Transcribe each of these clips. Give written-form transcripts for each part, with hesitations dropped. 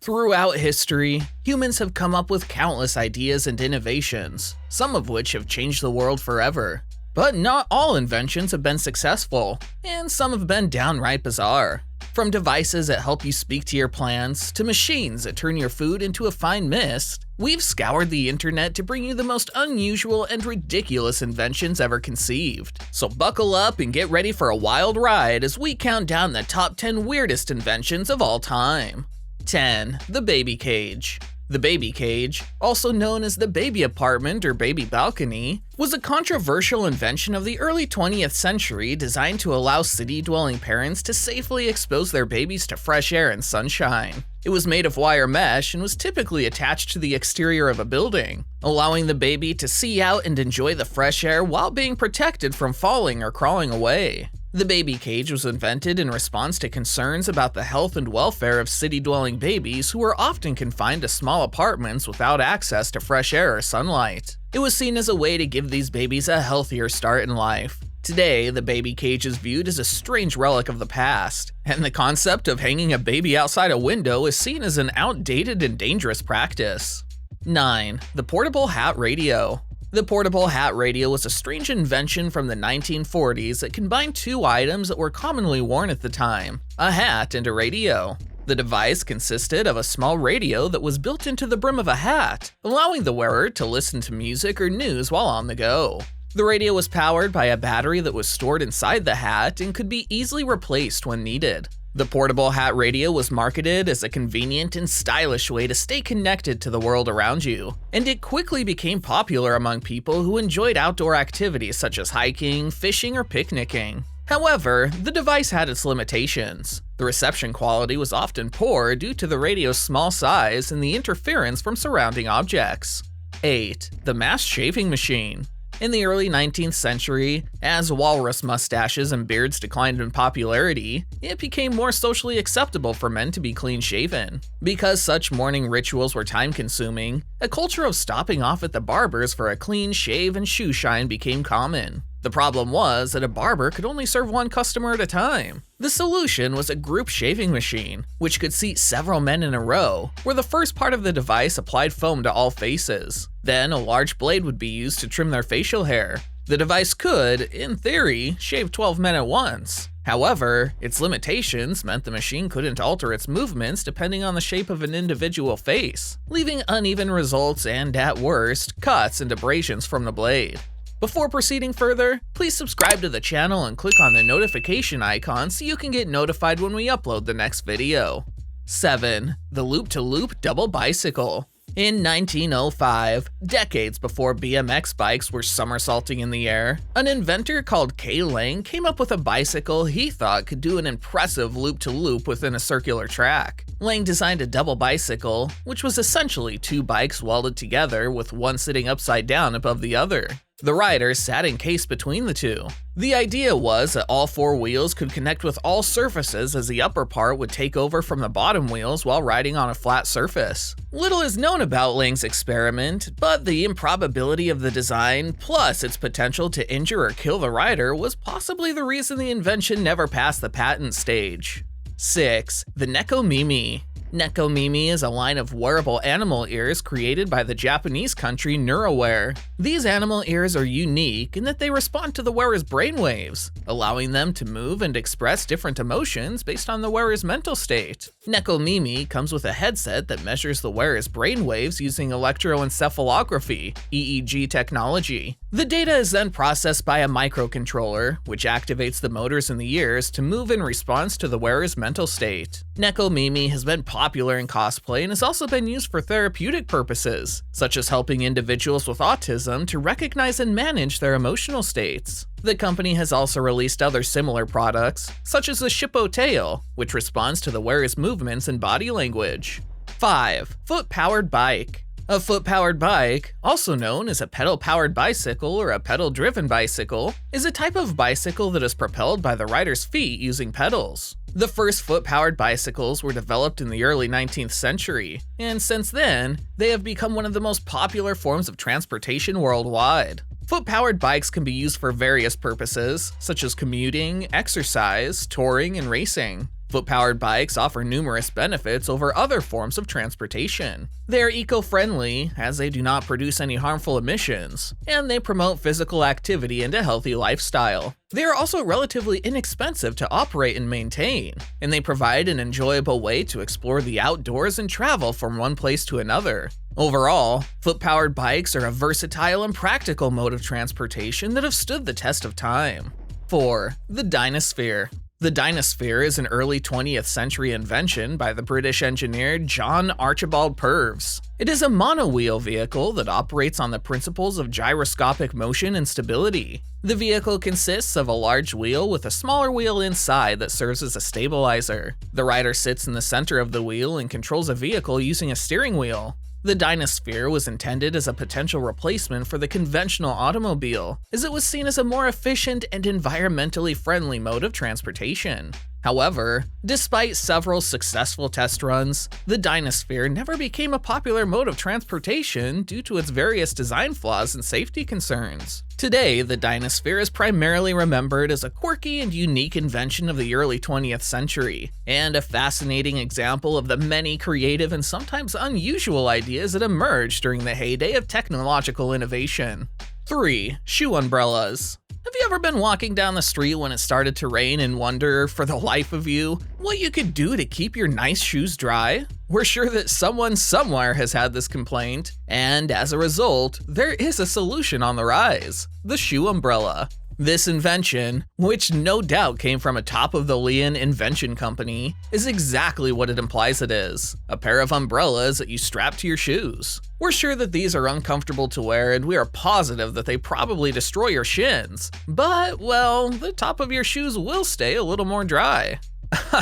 Throughout history, humans have come up with countless ideas and innovations, some of which have changed the world forever. But not all inventions have been successful, and some have been downright bizarre. From devices that help you speak to your plants, to machines that turn your food into a fine mist, we've scoured the internet to bring you the most unusual and ridiculous inventions ever conceived. So buckle up and get ready for a wild ride as we count down the top 10 weirdest inventions of all time. 10. The baby cage. The baby cage, also known as the baby apartment or baby balcony, was a controversial invention of the early 20th century designed to allow city-dwelling parents to safely expose their babies to fresh air and sunshine. It was made of wire mesh and was typically attached to the exterior of a building, allowing the baby to see out and enjoy the fresh air while being protected from falling or crawling away. The baby cage was invented in response to concerns about the health and welfare of city-dwelling babies who were often confined to small apartments without access to fresh air or sunlight. It was seen as a way to give these babies a healthier start in life. Today, the baby cage is viewed as a strange relic of the past, and the concept of hanging a baby outside a window is seen as an outdated and dangerous practice. 9. The portable hat radio. The portable hat radio was a strange invention from the 1940s that combined two items that were commonly worn at the time, a hat and a radio. The device consisted of a small radio that was built into the brim of a hat, allowing the wearer to listen to music or news while on the go. The radio was powered by a battery that was stored inside the hat and could be easily replaced when needed. The portable hat radio was marketed as a convenient and stylish way to stay connected to the world around you, and it quickly became popular among people who enjoyed outdoor activities such as hiking, fishing, or picnicking. However, the device had its limitations. The reception quality was often poor due to the radio's small size and the interference from surrounding objects. 8. The mass shaving machine. In the early 19th century, as walrus mustaches and beards declined in popularity, it became more socially acceptable for men to be clean-shaven. Because such morning rituals were time-consuming, a culture of stopping off at the barber's for a clean shave and shoe shine became common. The problem was that a barber could only serve one customer at a time. The solution was a group shaving machine, which could seat several men in a row, where the first part of the device applied foam to all faces. Then a large blade would be used to trim their facial hair. The device could, in theory, shave 12 men at once. However, its limitations meant the machine couldn't alter its movements depending on the shape of an individual face, leaving uneven results and, at worst, cuts and abrasions from the blade. Before proceeding further, please subscribe to the channel and click on the notification icon so you can get notified when we upload the next video. 7. The loop-to-loop double bicycle. In 1905, decades before BMX bikes were somersaulting in the air, an inventor called K. Lang came up with a bicycle he thought could do an impressive loop-to-loop within a circular track. Lang designed a double bicycle, which was essentially two bikes welded together with one sitting upside down above the other. The rider sat encased between the two. The idea was that all four wheels could connect with all surfaces as the upper part would take over from the bottom wheels while riding on a flat surface. Little is known about Lang's experiment, but the improbability of the design, plus its potential to injure or kill the rider, was possibly the reason the invention never passed the patent stage. 6. The Neko Mimi. Neko Mimi is a line of wearable animal ears created by the Japanese country Neurowear. These animal ears are unique in that they respond to the wearer's brainwaves, allowing them to move and express different emotions based on the wearer's mental state. Neko Mimi comes with a headset that measures the wearer's brainwaves using electroencephalography (EEG) technology. The data is then processed by a microcontroller, which activates the motors in the ears to move in response to the wearer's mental state. Neko Mimi has been popular in cosplay and has also been used for therapeutic purposes, such as helping individuals with autism to recognize and manage their emotional states. The company has also released other similar products, such as the Shippo Tail, which responds to the wearer's movements and body language. 5. Foot-powered bike. A foot-powered bike, also known as a pedal-powered bicycle or a pedal-driven bicycle, is a type of bicycle that is propelled by the rider's feet using pedals. The first foot-powered bicycles were developed in the early 19th century, and since then, they have become one of the most popular forms of transportation worldwide. Foot-powered bikes can be used for various purposes, such as commuting, exercise, touring, and racing. Foot-powered bikes offer numerous benefits over other forms of transportation. They are eco-friendly, as they do not produce any harmful emissions, and they promote physical activity and a healthy lifestyle. They are also relatively inexpensive to operate and maintain, and they provide an enjoyable way to explore the outdoors and travel from one place to another. Overall, foot-powered bikes are a versatile and practical mode of transportation that have stood the test of time. 4. The dinosphere. The dinosphere is an early 20th century invention by the British engineer John Archibald Purves. It is a monowheel vehicle that operates on the principles of gyroscopic motion and stability. The vehicle consists of a large wheel with a smaller wheel inside that serves as a stabilizer. The rider sits in the center of the wheel and controls a vehicle using a steering wheel. The dinosphere was intended as a potential replacement for the conventional automobile, as it was seen as a more efficient and environmentally friendly mode of transportation. However, despite several successful test runs, the dinosphere never became a popular mode of transportation due to its various design flaws and safety concerns. Today, the dinosphere is primarily remembered as a quirky and unique invention of the early 20th century, and a fascinating example of the many creative and sometimes unusual ideas that emerged during the heyday of technological innovation. 3. Shoe umbrellas. Have you ever been walking down the street when it started to rain and wonder, for the life of you, what you could do to keep your nice shoes dry? We're sure that someone somewhere has had this complaint, and as a result, there is a solution on the rise: the shoe umbrella. This invention, which no doubt came from a top-of-the-line invention company, is exactly what it implies it is: a pair of umbrellas that you strap to your shoes. We're sure that these are uncomfortable to wear, and we are positive that they probably destroy your shins. But, well, the top of your shoes will stay a little more dry.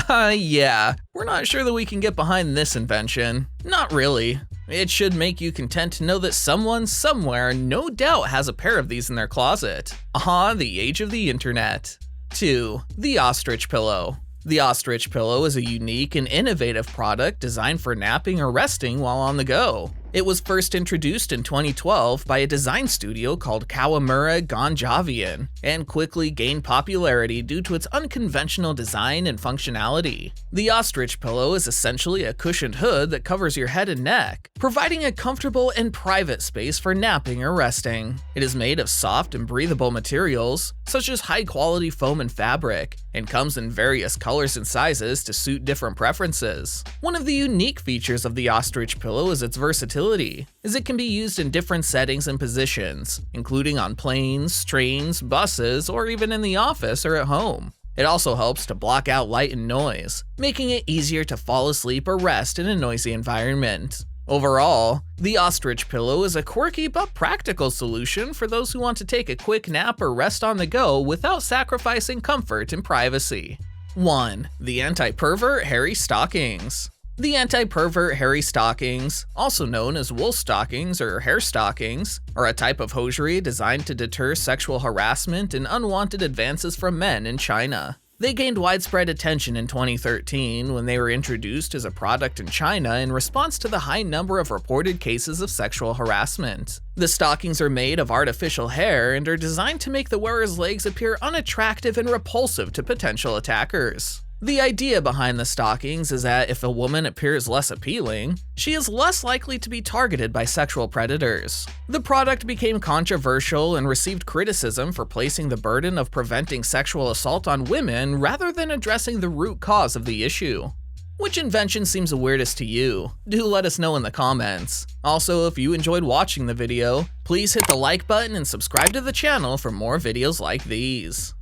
Yeah, we're not sure that we can get behind this invention. Not really. It should make you content to know that someone somewhere no doubt has a pair of these in their closet. The age of the internet. 2. The ostrich pillow. The ostrich pillow is a unique and innovative product designed for napping or resting while on the go. It was first introduced in 2012 by a design studio called Kawamura Gonjavian, and quickly gained popularity due to its unconventional design and functionality. The ostrich pillow is essentially a cushioned hood that covers your head and neck, providing a comfortable and private space for napping or resting. It is made of soft and breathable materials, such as high-quality foam and fabric, and comes in various colors and sizes to suit different preferences. One of the unique features of the ostrich pillow is its versatility, as it can be used in different settings and positions, including on planes, trains, buses, or even in the office or at home. It also helps to block out light and noise, making it easier to fall asleep or rest in a noisy environment. Overall, the ostrich pillow is a quirky but practical solution for those who want to take a quick nap or rest on the go without sacrificing comfort and privacy. 1. The anti-pervert hairy stockings. The anti-pervert hairy stockings, also known as wool stockings or hair stockings, are a type of hosiery designed to deter sexual harassment and unwanted advances from men in China. They gained widespread attention in 2013 when they were introduced as a product in China in response to the high number of reported cases of sexual harassment. The stockings are made of artificial hair and are designed to make the wearer's legs appear unattractive and repulsive to potential attackers. The idea behind the stockings is that if a woman appears less appealing, she is less likely to be targeted by sexual predators. The product became controversial and received criticism for placing the burden of preventing sexual assault on women rather than addressing the root cause of the issue. Which invention seems the weirdest to you? Do let us know in the comments. Also, if you enjoyed watching the video, please hit the like button and subscribe to the channel for more videos like these.